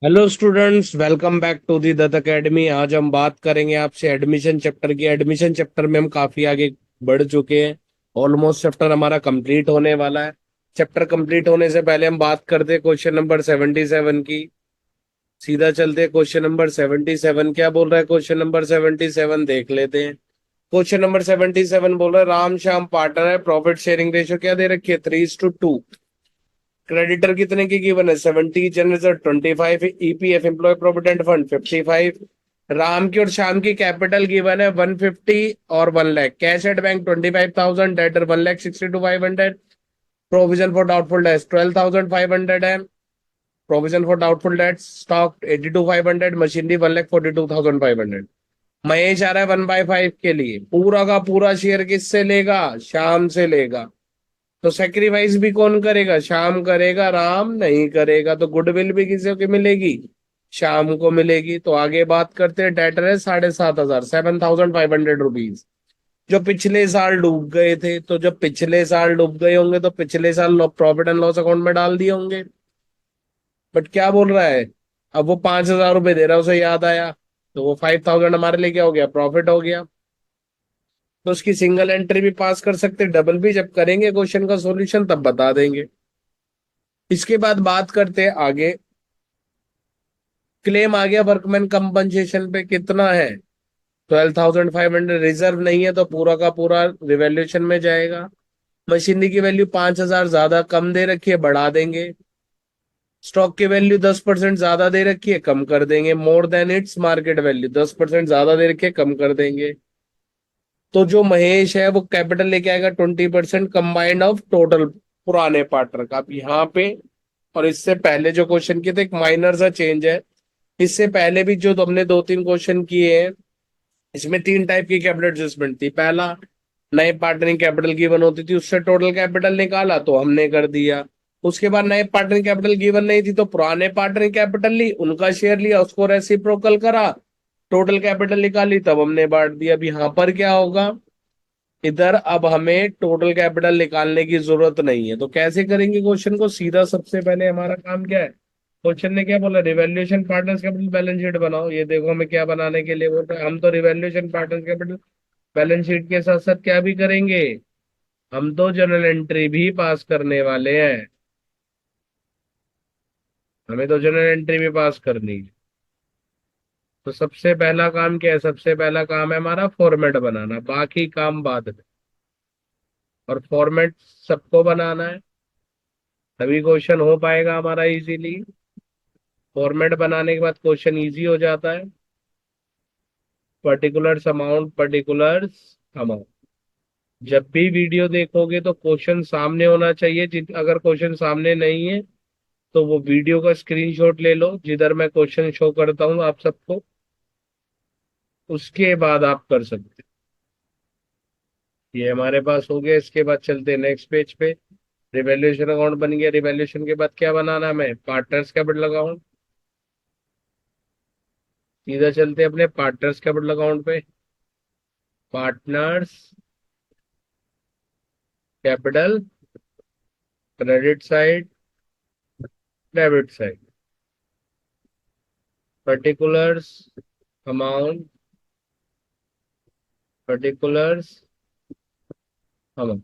Hello students, welcome back to the Dutt Academy. आज हम बात करेंगे आपसे एडमिशन चैप्टर की। एडमिशन चैप्टर में हम काफी आगे बढ़ चुके हैं। ऑलमोस्ट चैप्टर हमारा कंप्लीट होने वाला है। चैप्टर कंप्लीट होने से पहले हम बात करते हैं क्वेश्चन नंबर 77 की। सीधा चलते हैं क्वेश्चन नंबर 77 क्या बोल रहा है। क्वेश्चन नंबर 77 देख लेते हैं। क्वेश्चन नंबर 77 बोल रहा है राम श्याम पार्टनर है, प्रॉफिट शेयरिंग रेशियो क्या दे रखी है, 3:2। क्रेडिटर कितने की गिवन है, 70, general 25, EPF employ provident fund 55। Ram की और श्याम की कैपिटल गिवन है 150 और 1 lakh. Cash at bank 25,000, debtor 1,62,500। Provision for doubtful debts 12,500 है। Provision for doubtful debts stock 82,500। Machinery 1,42,500। Mahesh आ रहा है 1/5 के लिए। पूरा का पूरा शेयर किससे लेगा, श्याम से लेगा। तो सेक्रीफाइस भी कौन करेगा, शाम करेगा, राम नहीं करेगा। तो गुडविल भी किसी को मिलेगी, शाम को मिलेगी। तो आगे बात करते हैं। डेटर है 7,500, 7,500 रुपीज, जो पिछले साल डूब गए थे। तो जब पिछले साल डूब गए होंगे तो पिछले साल प्रॉफिट एंड लॉस अकाउंट में डाल दिए होंगे। बट क्या बोल रहा है, अब वो 5,000 रुपये दे रहा है, उसे याद आया। तो वो 5,000 हमारे लिए क्या हो गया, प्रॉफिट हो गया। तो उसकी सिंगल एंट्री भी पास कर सकते, डबल भी जब करेंगे क्वेश्चन का सॉल्यूशन तब बता देंगे। इसके बाद बात करते हैं आगे। क्लेम आ गया वर्कमैन कंपनसेशन पे, कितना है, 12,500। रिजर्व नहीं है तो पूरा का पूरा रिवैल्यूएशन में जाएगा। मशीनरी की वैल्यू 5,000 ज्यादा कम दे रखी है, बढ़ा देंगे। स्टॉक की वैल्यू 10% ज्यादा दे रखी है, कम कर देंगे। More than its market value 10% ज्यादा दे रखी है, कम कर देंगे। तो जो महेश है वो कैपिटल लेके आएगा 20% कंबाइंड ऑफ टोटल पुराने पार्टनर का। अब यहाँ पे और इससे पहले जो क्वेश्चन किए थे, एक माइनर सा चेंज है। इससे पहले भी जो हमने 2-3 क्वेश्चन किए हैं, इसमें 3 टाइप की कैपिटल एडजस्टमेंट थी। पहला, नए पार्टनरिंग कैपिटल गिवन होती थी, उससे टोटल कैपिटल निकाला तो हमने कर दिया। उसके बाद नए पार्टनरिंग कैपिटल गिवन नहीं थी तो पुराने पार्टनरिंग कैपिटल ली, उनका शेयर लिया, उसको रेसिप्रोकल करा, टोटल कैपिटल निकाली, तब हमने बांट दिया। अब यहाँ पर क्या होगा, इधर अब हमें टोटल कैपिटल निकालने की जरूरत नहीं है। तो कैसे करेंगे क्वेश्चन को, सीधा सबसे पहले हमारा काम क्या है। क्वेश्चन ने क्या बोला, revaluation partners capital balance sheet बनाओ। ये देखो हमें क्या बनाने के लिए बोल रहे हैं, हम तो revaluation partners capital balance sheet के साथ साथ क्या भी करेंगे, हम तो जर्नल एंट्री भी पास करने वाले हैं। हमें तो जर्नल एंट्री भी पास करनी है। तो सबसे पहला काम क्या है, सबसे पहला काम है हमारा फॉर्मेट बनाना, बाकी काम बाद में। और फॉर्मेट सबको बनाना है, तभी क्वेश्चन हो पाएगा हमारा इजीली। फॉर्मेट बनाने के बाद क्वेश्चन इजी हो जाता है। Particulars amount, particulars amount. जब भी वीडियो देखोगे तो क्वेश्चन सामने होना चाहिए। अगर क्वेश्चन सामने नहीं है तो वो वीडियो का स्क्रीनशॉट ले लो जिधर मैं क्वेश्चन शो करता हूँ आप सबको, उसके बाद आप कर सकते हो। ये हमारे पास हो गया। इसके बाद चलते हैं नेक्स्ट पेज पे। रिवैल्यूएशन अकाउंट बन गया। रिवैल्यूएशन के बाद क्या बनाना है हमें, पार्टनर्स कैपिटल अकाउंट। सीधा चलते हैं अपने पार्टनर्स कैपिटल अकाउंट पे। Partners capital, credit side, debit side, particulars amount, particulars amount.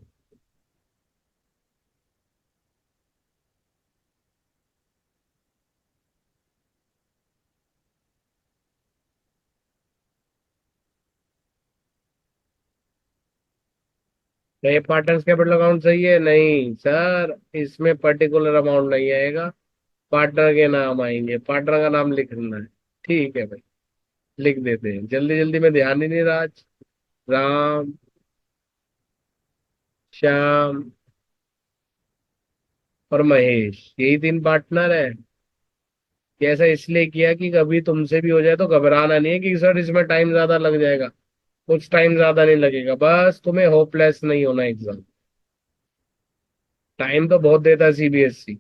नहीं, पार्टनर्स कैपिटल अकाउंट सही है, नहीं सर इसमें पर्टिकुलर अमाउंट नहीं आएगा, पार्टनर के नाम आएंगे, पार्टनर का नाम लिखना है। ठीक है भाई, लिख देते हैं। जल्दी जल्दी में ध्यान ही नहीं रहा आज। राम, श्याम और महेश, यही 3 पार्टनर है। कि ऐसा इसलिए किया कि कभी तुमसे भी हो जाए तो घबराना नहीं है कि सर इसमें टाइम ज्यादा लग जाएगा। कुछ टाइम ज्यादा नहीं लगेगा, बस तुम्हें होपलेस नहीं होना एग्जाम। टाइम तो बहुत देता है सीबीएसई।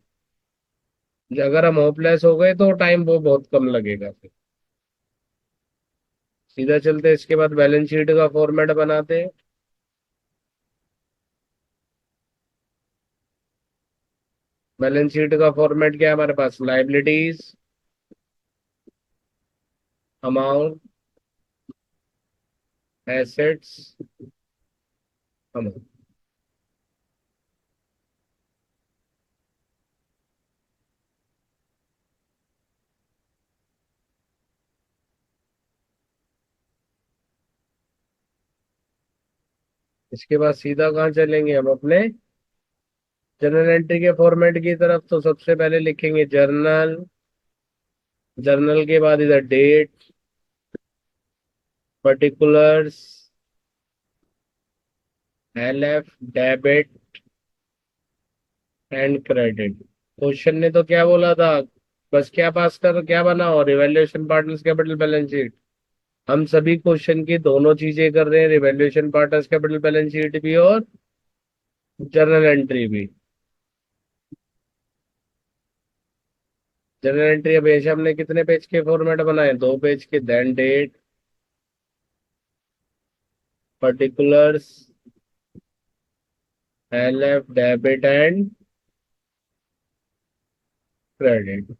अगर हम होपलेस हो गए तो टाइम वो बहुत कम लगेगा फिर। सीधा चलते हैं, इसके बाद बैलेंस शीट का फॉर्मेट बनाते हैं। बैलेंस शीट का फॉर्मेट क्या है हमारे पास, लाइबिलिटीज, अमाउंट, एसेट्स, अमाउंट। इसके बाद सीधा कहाँ चलेंगे हम अपने जर्नल एंट्री के फॉर्मेट की तरफ। तो सबसे पहले लिखेंगे जर्नल, जर्नल के बाद इधर date, particulars, LF, debit and credit. Question ने तो क्या बोला था, बस क्या पास कर क्या बनाओ, revaluation partners capital balance sheet. हम सभी क्वेश्चन की दोनों चीजें कर रहे हैं, revaluation partners capital balance sheet भी और जर्नल एंट्री भी। जनरल एंट्री हमेशा हमने कितने पेज के फॉर्मेट बनाए, 2 पेज के। Then date, particulars, LF, debit and credit.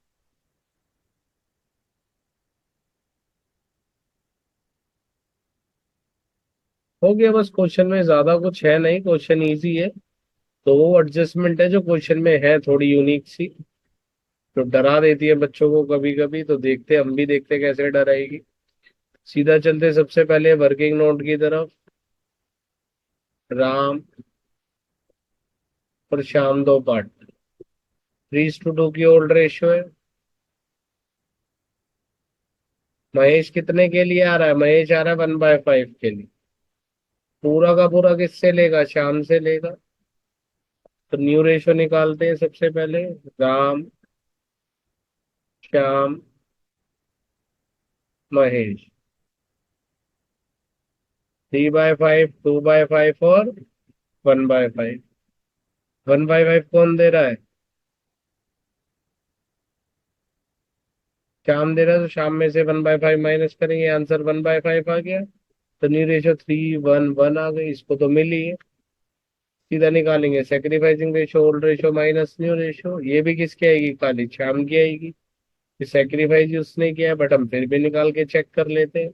हो गया बस, क्वेश्चन में ज्यादा कुछ है नहीं, क्वेश्चन इजी है। तो वो एडजस्टमेंट है जो क्वेश्चन में है, थोड़ी यूनिक सी, तो डरा देती है बच्चों को कभी कभी। तो देखते, हम भी देखते कैसे डराएगी। सीधा चलते सबसे पहले वर्किंग नोट की तरफ। राम और श्याम दो पार्टनर, 3:2 की ओल्ड रेशियो है। महेश कितने के लिए आ रहा है, महेश आ रहा है 1/5 के लिए। पूरा का पूरा किससे लेगा, श्याम से लेगा। तो न्यू रेशो निकालते हैं सबसे पहले। राम, श्याम, महेश। 3/5, 2/5 और 1/5। 1/5 कौन दे रहा है, श्याम दे रहा है। तो शाम में से 1/5 माइनस करेंगे, आंसर 1/5 आ गया। तो न्यू रेशो 3:1 आ गई, इसको तो मिली है। सीधा निकालेंगे sacrificing ratio, old ratio minus new ratio. ये भी किसकी आएगी, खाली श्याम की आएगी। सेक्रीफाइस उसने किया है, बट हम फिर भी निकाल के चेक कर लेते हैं।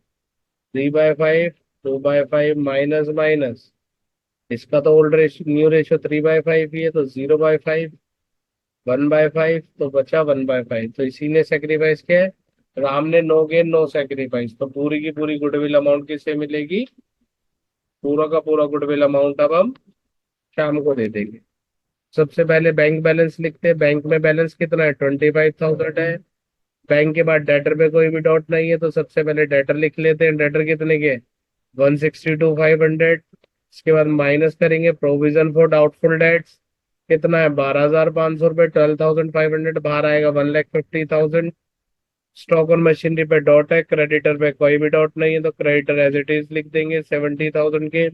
3/5, 2/5 माइनस माइनस, इसका तो ओल्ड रेशियो न्यू रेशियो 3/5 ही है, तो 0/5। 1/5 तो बचा 1/5। तो इसी ने सेक्रीफाइस किया है। राम ने नो गेन नो सेक्रीफाइस, तो पूरी की पूरी गुडविल अमाउंट किससे मिलेगी, पूरा का पूरा गुडविल अमाउंट अब हम शाम को दे देंगे। सबसे पहले बैंक बैलेंस लिखते हैं। बैंक में बैलेंस कितना है, 25,000 है। बैंक के बाद डेटर पे कोई भी डॉट नहीं है, तो सबसे पहले डेटर लिख लेते हैं। डेटर कितने के, 162,500। इसके बाद माइनस करेंगे प्रोविजन फॉर डाउटफुल डेट्स, कितना है 12,500 रुपये। 12,500 बाहर आएगा, 1,50,000। स्टॉक और मशीनरी पे डॉट है, क्रेडिटर पे कोई भी डॉट नहीं है, तो क्रेडिटर एज इट इज लिख देंगे 70,000 के।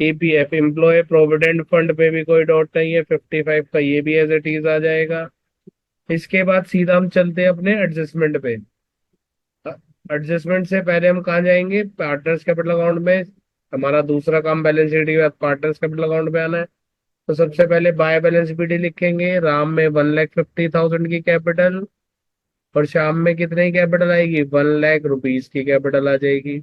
ईपीएफ एम्प्लॉय प्रोविडेंट फंड पे भी कोई डॉट नहीं है, 55 का, ये भी एज इट इज आ जाएगा। इसके बाद सीधा हम चलते हैं अपने एडजस्टमेंट पे। एडजस्टमेंट से पहले हम कहाँ जाएंगे, पार्टनर्स कैपिटल अकाउंट में। हमारा दूसरा काम बैलेंस शीट के बाद पार्टनर्स कैपिटल अकाउंट में आना है। तो सबसे पहले बाय बैलेंस बीडी लिखेंगे। राम में 1,50,000 की कैपिटल, और शाम में कितने की कैपिटल आएगी, 1,00,000 रुपीज की कैपिटल आ जाएगी।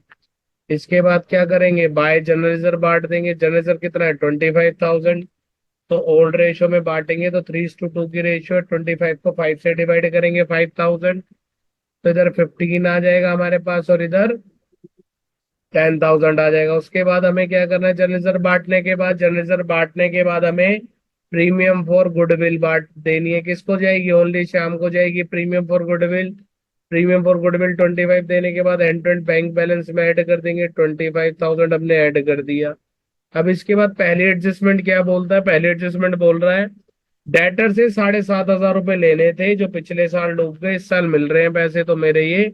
इसके बाद क्या करेंगे, बाय जनरल रिजर्व बांट देंगे। जनरल रिजर्व कितना है, 25,000। तो ओल्ड रेशियो में बांटेंगे, तो 3:2 की रेशियो है। 25 को 5 से डिवाइड करेंगे, 5,000। तो इधर 15 आ जाएगा हमारे पास, और इधर 10,000 आ जाएगा। उसके बाद हमें क्या करना है, जनरल रिजर्व बांटने के बाद, जनरल रिजर्व बांटने के बाद हमें प्रीमियम फॉर गुडविल बांट देनी है। किसको जाएगी, ओनली शाम को जाएगी premium for goodwill. Premium for goodwill 25 देने के बाद end to end bank balance में ऐड कर देंगे। 25,000 हमने ऐड कर दिया। अब इसके बाद पहली एडजस्टमेंट क्या बोलता है, पहली एडजस्टमेंट बोल रहा है डेटर से 7,500 रुपये लेने थे जो पिछले साल डूब गए, इस साल मिल रहे हैं पैसे, तो मेरे ये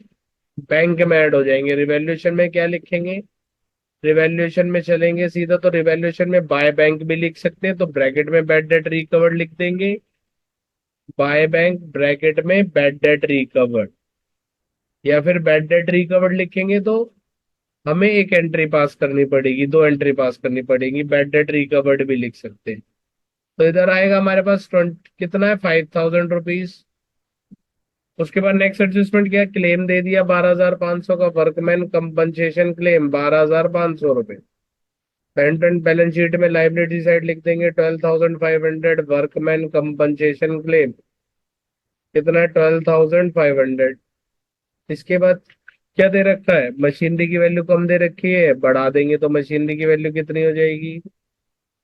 बैंक में ऐड हो जाएंगे। रिवैल्यूएशन में क्या लिखेंगे, रिवैल्यूएशन में चलेंगे सीधा, तो रिवैल्यूएशन में बाय बैंक भी लिख सकते हैं, तो ब्रैकेट में बैड डेट रिकवर्ड लिख देंगे। बाय बैंक ब्रैकेट में बैड डेट रिकवर्ड, या फिर बैड डेट रिकवर्ड लिखेंगे तो हमें एक एंट्री पास करनी पड़ेगी, 2 एंट्री पास करनी पड़ेगी, बैड डेट रिकवर्ड भी लिख सकते हैं। तो इधर आएगा हमारे पास 20 कितना है, 5,000 रुपीज। उसके बाद नेक्स्ट एडजस्टमेंट क्या है, क्लेम दे दिया 12,500 का, वर्कमैन कंपनसेशन क्लेम 12,500 रुपए। पेंट एंड बैलेंस शीट में लाइबिलिटी साइड लिख देंगे 12,500, वर्कमैन कंपनसेशन क्लेम कितना है 12,500। इसके बाद क्या दे रखा है, मशीनरी की वैल्यू कम दे रखी है, बढ़ा देंगे तो मशीनरी की वैल्यू कितनी हो जाएगी,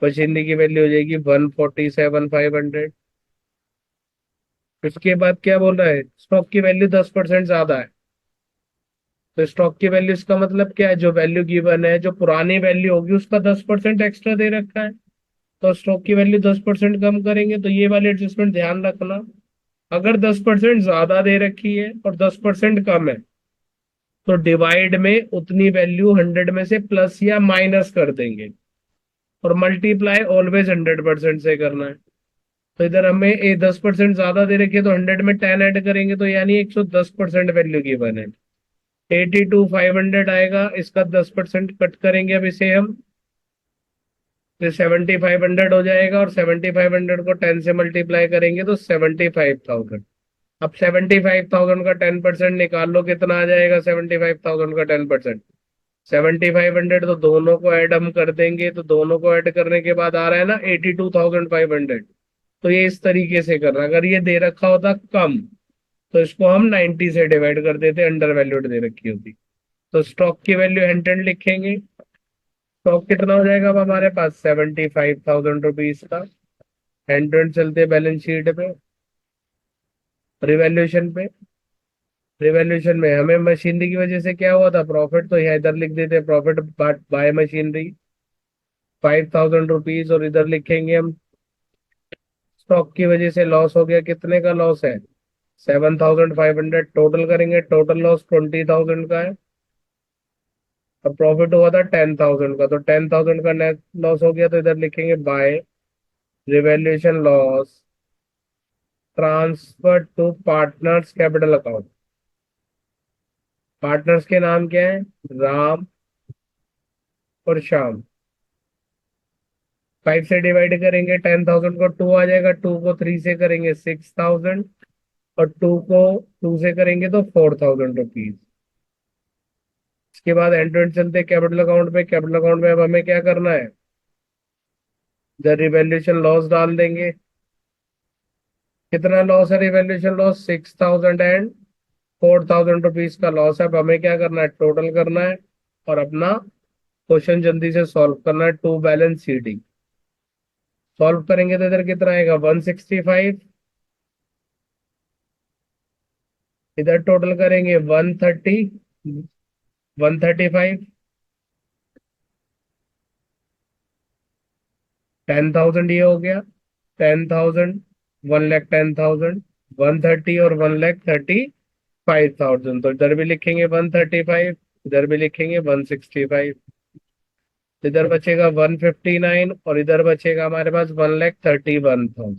मशीनरी की वैल्यू हो जाएगी 147,500। इसके बाद क्या बोल रहा है, स्टॉक की वैल्यू 10% ज्यादा है। तो स्टॉक की वैल्यू इसका मतलब क्या है, जो वैल्यू गिवन है, जो पुरानी वैल्यू होगी उसका 10% एक्स्ट्रा दे रखा है। तो स्टॉक की वैल्यू 10% कम करेंगे, तो ये वाले एडजस्टमेंट ध्यान रखना। अगर 10% ज्यादा दे रखी है और 10% कम है, तो डिवाइड में उतनी वैल्यू 100 में से प्लस या माइनस कर देंगे, और मल्टीप्लाई ऑलवेज 100% से करना है। तो इधर हमें 10% ज्यादा दे रखी है, तो 100 में 10 ऐड करेंगे, तो यानी 110% वैल्यू गिवन है। 82,500 आएगा, इसका 10% कट करेंगे अब इसे हम, तो 7,500 हो जाएगा, और 7,500 को 10 से मल्टीप्लाई करेंगे तो 75,000। अब 75,000 का 10% निकाल लो, कितना आ जाएगा 75,000 का 10%, 7,500। तो दोनों को ऐड हम कर देंगे, तो दोनों को ऐड करने के बाद आ रहा है ना 82,500। तो ये इस तरीके से करना, अगर ये दे रखा होता कम, तो इसको हम 90 से डिवाइड कर देते, अंडर वैल्यूड दे रखी होती। तो स्टॉक की वैल्यू 100 लिखेंगे, स्टॉक कितना हो जाएगा अब हमारे पास 75,000 रुपीज का। 100 चलते बैलेंस शीट पे, रिवैल्यूएशन पे। रिवैल्यूएशन में हमें मशीनरी की वजह से क्या हुआ था, प्रॉफिट, तो यहाँ इधर लिख देते प्रॉफिट बाय मशीनरी 5,000 रुपीज, और इधर लिखेंगे हम स्टॉक की वजह से लॉस हो गया, कितने का लॉस है 7,500। टोटल करेंगे, टोटल लॉस 20,000 का है, और प्रॉफिट हुआ था 10,000 का, तो 10,000 का नेट लॉस हो गया, तो इधर लिखेंगे by revaluation loss transfer to partners capital account. Partners के नाम क्या है, राम और श्याम। 5 से डिवाइड करेंगे, 10,000 को 2 आ जाएगा, 2 को 3 से करेंगे 6,000, और 2 को 2 से करेंगे तो 4,000 रुपीज। इसके बाद एंड टू एंड चलते कैपिटल अकाउंट पे। कैपिटल अकाउंट में अब हमें क्या करना है, इधर रिवैल्यूएशन लॉस डाल देंगे। कितना लॉस है, रिवैल्यूएशन लॉस 6,000 एंड 4,000 रुपीज का लॉस है। अब हमें क्या करना है, टोटल करना है, और अपना क्वेश्चन जल्दी से सॉल्व करना है टू बैलेंस शीटिंग। सॉल्व करेंगे तो इधर कितना आएगा 165, इधर टोटल करेंगे 130, 135, 10,000 ये हो गया, 10,000, 1,10,000, 130 और 1,35,000। तो इधर भी लिखेंगे 135, इधर भी लिखेंगे 165, इधर बचेगा 159, और इधर बचेगा हमारे पास 1,31,000।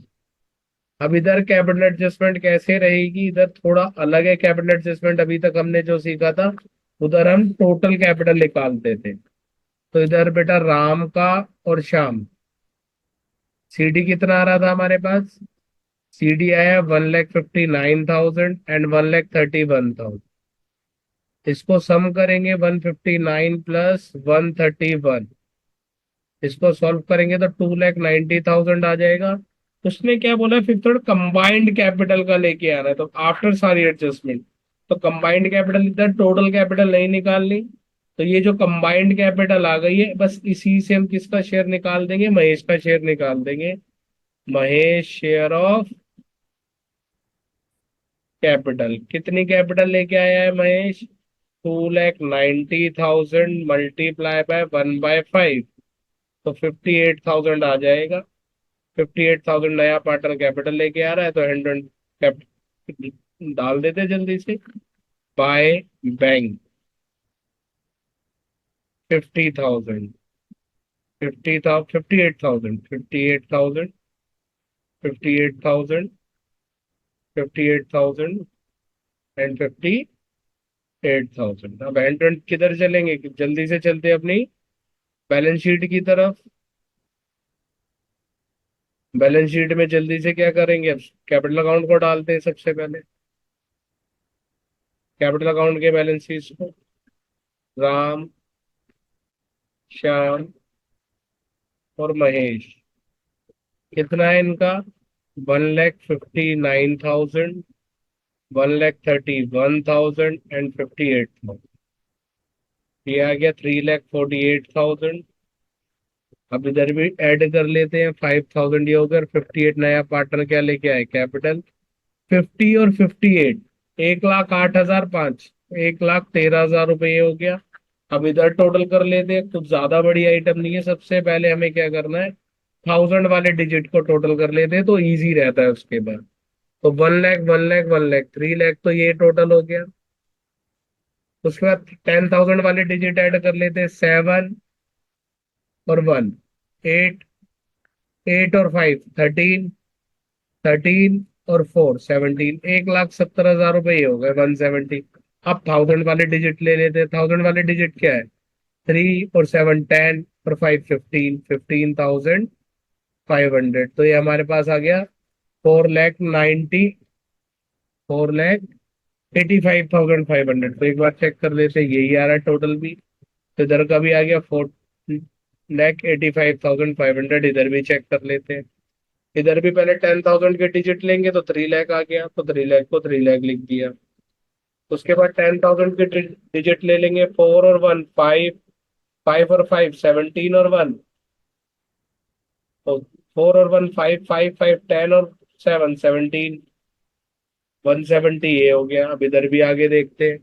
अब इधर कैपिटल एडजस्टमेंट कैसे रहेगी, इधर थोड़ा अलग है कैपिटल एडजस्टमेंट। अभी तक हमने जो सीखा था, उधर हम टोटल कैपिटल निकालते थे। तो इधर बेटा राम का और श्याम, सीडी कितना आ रहा था हमारे पास, सीडी आया 1,59,000 एंड 1,31,000। इसको सम करेंगे 159 प्लस 131, इसको सॉल्व करेंगे तो 2,90,000 आ जाएगा। उसने क्या बोला, फिर थोड़ा कंबाइंड कैपिटल का लेके आना है, तो आफ्टर सारी एडजस्टमेंट। तो कंबाइंड कैपिटल, इधर टोटल कैपिटल नहीं निकालनी, तो ये जो कंबाइंड कैपिटल आ गई है, बस इसी से हम किसका शेयर निकाल देंगे, महेश का शेयर निकाल देंगे। महेश शेयर ऑफ कैपिटल, कितनी कैपिटल लेके आया है महेश, 2,90,000 मल्टीप्लाई बाय 1/5, तो 58,000 आ जाएगा। 58,000 नया पार्टनर कैपिटल लेके आ रहा है, तो 100 डाल देते जल्दी से। By bank 50,000, 50,000, 58,000, 58,000, 58,000, 58,000 and 58,000। अब एंड किधर चलेंगे, जल्दी से चलते हैं अपनी बैलेंस शीट की तरफ। बैलेंस शीट में जल्दी से क्या करेंगे, अब कैपिटल अकाउंट को डालते हैं सबसे पहले। कैपिटल अकाउंट के बैलेंस शीट को राम, श्याम और महेश, कितना है इनका? 1,59,000, 1,31,000 एंड 58,000। ये आ गया 3,48,000। अब इधर भी ऐड कर लेते हैं, 5,000 ये हो गया, और 58 नया पार्टनर क्या लेके आए? कैपिटल। 50 और 58, 1,08,005, 1,13,000 रुपये हो गया। अब इधर टोटल कर लेते हैं, कुछ ज्यादा बड़ी आइटम नहीं है। सबसे पहले हमें क्या करना है, 1,000 वाले डिजिट को टोटल कर लेते हैं तो इजी रहता है उसके बाद। तो 1 लाख, 1 लाख, 1 लाख, 3 लाख, तो ये टोटल हो गया। उसके बाद 10,000 वाले डिजिट ऐड कर लेते हैं, 7 और 1, 8, 8 और 5, 13, 13 और 4, 17, 1,70,000 रुपये हो गए, 170। अब 1,000 वाले डिजिट ले लेते हैं। 1,000 वाले डिजिट क्या है? 3 और 7, 10 और 5, 15, 15,500। तो ये हमारे पास आ गया 4,85,500। तो एक बार चेक कर लेते हैं, यही आ रहा है टोटल भी। तो इधर का भी आ गया 4,85,500। इधर भी चेक कर लेते हैं। इधर भी पहले 10,000 के डिजिट लेंगे तो 3 लाख आ गया, तो 3 लाख को 3 लाख लिख दिया। उसके बाद 10,000 के डिजिट ले लेंगे, 4 और 1, 5, 5 और 5, 17 और 1। तो 4 और 1, 5, 5, 5, 10 और 7, 17, 170 ये हो गया। अब इधर भी आगे देखते हैं,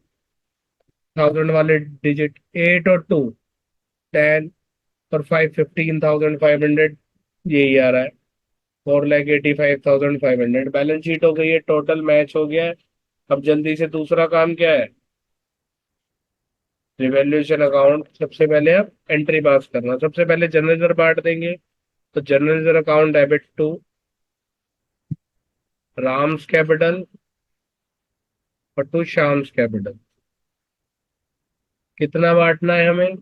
1,000 वाले डिजिट, 8 और 2, 10 और 5, 15,500। यही आ रहा है, 4,85,500। बैलेंस शीट हो गई है, टोटल मैच हो गया है। अब जल्दी से दूसरा काम क्या है? Revaluation account. सबसे पहले अब एंट्री पास करना। सबसे पहले जर्नल बांट देंगे। तो journal account debit to Ram's capital और टू श्याम्स कैपिटल। कितना बांटना है हमें?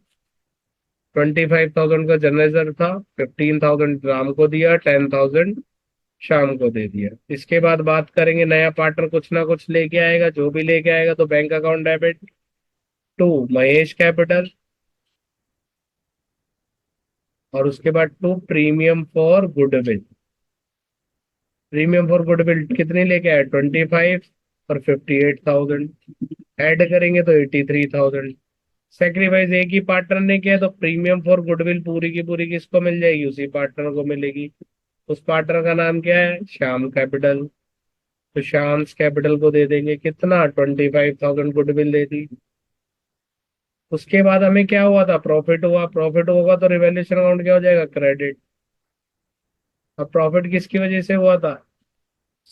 25,000 का जर्नल था, 15,000 राम को दिया, 10,000 शाम को दे दिया। इसके बाद बात करेंगे, नया पार्टनर कुछ ना कुछ लेके आएगा, जो भी लेके आएगा तो bank account debit to Mahesh capital, और उसके बाद to premium for goodwill. Premium for goodwill कितने लेके आए? 25 और 58,000। ऐड करेंगे तो 83,000। सेक्रीफाइस एक ही पार्टनर ने किया, तो प्रीमियम फॉर गुडविल पूरी की पूरी किसको मिल जाएगी? उसी पार्टनर को मिलेगी। उस पार्टनर का नाम क्या है? श्याम कैपिटल। तो श्याम्स कैपिटल को दे देंगे कितना? 25,000 गुडविल दे दी। उसके बाद हमें क्या हुआ था? प्रॉफिट हुआ। प्रॉफिट होगा तो रिवैल्यूएशन अकाउंट क्या हो जाएगा? क्रेडिट। अब प्रॉफिट किसकी वजह से हुआ था?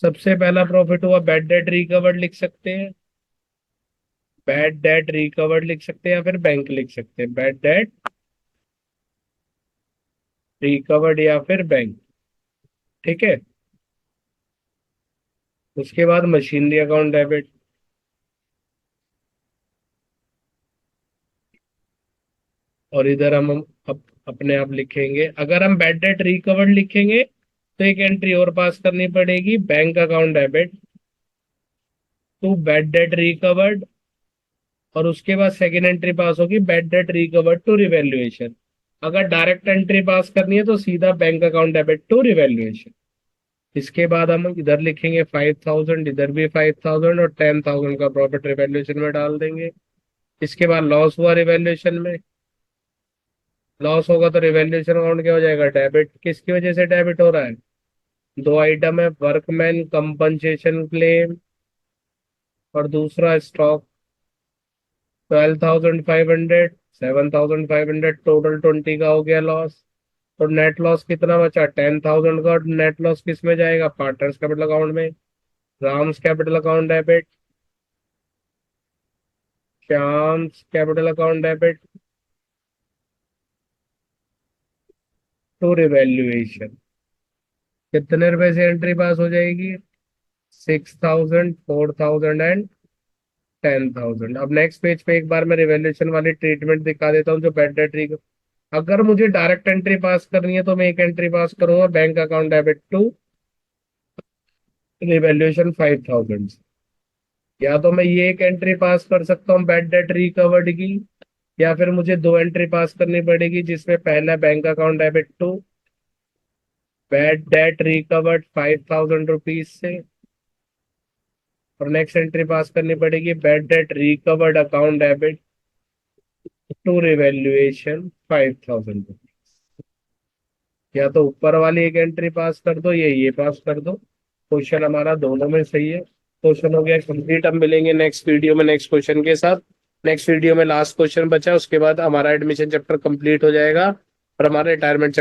सबसे पहला प्रॉफिट हुआ बैड डेट रिकवर्ड, लिख सकते हैं। बैड डेट रिकवर्ड लिख सकते हैं, या फिर बैंक लिख सकते हैं, बैड डेट रिकवर्ड या फिर बैंक। ठीक है। उसके बाद मशीनरी अकाउंट डेबिट। और इधर हम अपने आप लिखेंगे, अगर हम बैड डेट रिकवर्ड लिखेंगे तो एक एंट्री और पास करनी पड़ेगी, bank account debit to bad debt recovered. और उसके बाद सेकेंड एंट्री पास होगी, bad debt recovered to revaluation. अगर डायरेक्ट एंट्री पास करनी है तो सीधा bank account debit to revaluation. इसके बाद हम इधर लिखेंगे 5,000, इधर भी 5,000, और 10,000 का प्रॉफिट रिवैल्यूएशन में डाल देंगे। इसके बाद लॉस हुआ रिवैल्यूएशन में। लॉस होगा तो रिवैल्यूएशन अकाउंट क्या हो जाएगा? डेबिट। किसकी वजह से डेबिट हो रहा है? दो आइटम है, वर्कमैन कंपनसेशन क्लेम और दूसरा स्टॉक। 12,500, 7,500, टोटल 20 का हो गया लॉस। तो नेट लॉस कितना बचा? 10,000 का। और नेट लॉस किस में जाएगा? पार्टनर्स कैपिटल अकाउंट में। Ram's capital account debit, Shyam's capital account debit to revaluation. कितने रुपए से एंट्री पास हो जाएगी? 6,000, 4,000 एंड 10,000। अब नेक्स्ट पेज पे एक बार मैं रिवैल्यूएशन वाली ट्रीटमेंट दिखा देता हूँ, जो बेड डेट। अगर मुझे डायरेक्ट एंट्री पास करनी है तो मैं एक एंट्री पास करूंगा, bank account debit to revaluation 5,000। या तो मैं ये एक एंट्री पास कर सकता हूँ बैड डेट रिकवर्ड की, या फिर मुझे दो एंट्री पास करनी पड़ेगी, जिसमें पहला bank account debit to bad debt recovered 5,000 rupees से, और नेक्स्ट एंट्री पास करनी पड़ेगी bad debt recovered account debit to revaluation 5,000। या तो ऊपर वाली एक एंट्री पास कर दो, ये पास कर दो। क्वेश्चन हमारा दोनों में सही है। क्वेश्चन हो गया कंप्लीट। हम मिलेंगे नेक्स्ट वीडियो में नेक्स्ट क्वेश्चन के साथ। नेक्स्ट वीडियो में लास्ट क्वेश्चन बचा है, उसके बाद हमारा एडमिशन चैप्टर कंप्लीट हो जाएगा और हमारा रिटायरमेंट